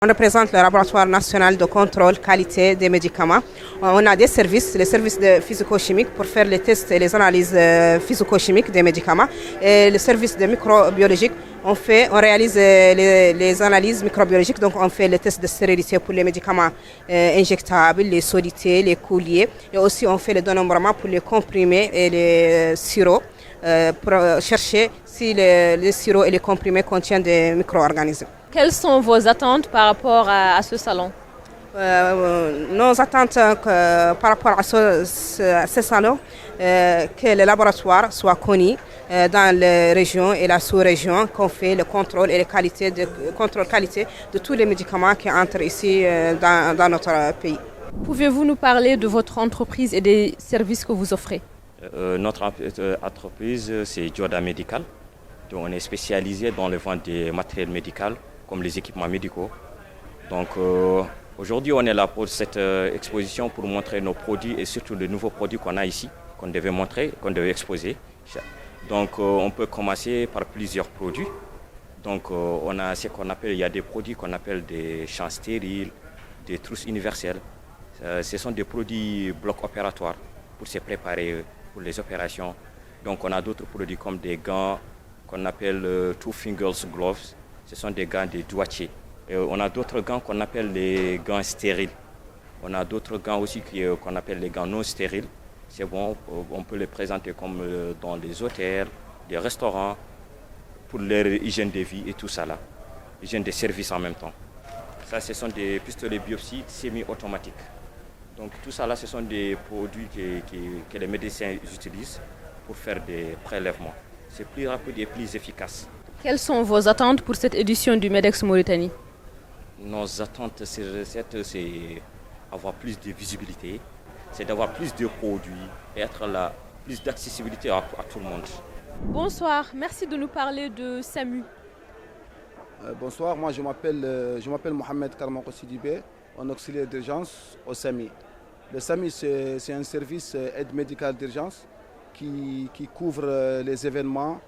On représente le laboratoire national de contrôle qualité des médicaments. On a des services, les services de physico-chimiques pour faire les tests et les analyses physico-chimiques des médicaments. Et le service de microbiologique, on réalise les analyses microbiologiques, donc on fait les tests de stérilité pour les médicaments injectables, les solutés, les couliers. Et aussi on fait le dénombrement pour les comprimés et les sirops pour chercher si les sirops et les comprimés contiennent des micro-organismes. Quelles sont vos attentes par rapport à ce salon? Nos attentes par rapport à ce salon, que le laboratoire soit connu dans les régions et la sous-région, qu'on fait le contrôle et le contrôle qualité de tous les médicaments qui entrent ici dans notre pays. Pouvez-vous nous parler de votre entreprise et des services que vous offrez? Notre entreprise, c'est Jordan Medical. Donc, on est spécialisé dans le vente des matériels médicaux, comme les équipements médicaux. Donc aujourd'hui, on est là pour cette exposition pour montrer nos produits et surtout les nouveaux produits qu'on a ici, qu'on devait montrer, qu'on devait exposer. Donc on peut commencer par plusieurs produits. Donc on a ce qu'on appelle, il y a des produits qu'on appelle des champs stériles, des trousses universelles. Ce sont des produits blocs opératoires pour se préparer pour les opérations. Donc on a d'autres produits comme des gants qu'on appelle two fingers gloves. Ce sont des gants de doigtier. On a d'autres gants qu'on appelle les gants stériles. On a d'autres gants aussi qu'on appelle les gants non stériles. C'est bon, on peut les présenter comme dans les hôtels, les restaurants, pour leur hygiène de vie et tout ça là. Hygiène des services en même temps. Ça, ce sont des pistolets biopsies semi-automatiques. Donc tout ça là, ce sont des produits que les médecins utilisent pour faire des prélèvements. C'est plus rapide et plus efficace. Quelles sont vos attentes pour cette édition du MEDEX Mauritanie? Nos attentes, c'est avoir plus de visibilité, c'est d'avoir plus de produits et être là, plus d'accessibilité à tout le monde. Bonsoir, merci de nous parler de SAMU. Bonsoir, moi je m'appelle Mohamed Karmanko Sidibé, en auxiliaire d'urgence au SAMI. Le SAMI, c'est un service aide médicale d'urgence qui couvre les événements.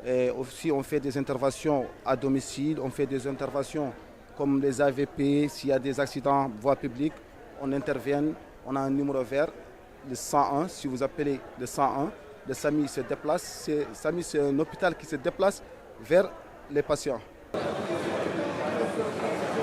Et aussi, on fait des interventions à domicile, on fait des interventions comme les AVP, s'il y a des accidents voie publique, on intervient, on a un numéro vert, le 101, si vous appelez le 101, le SAMI se déplace, SAMI c'est un hôpital qui se déplace vers les patients.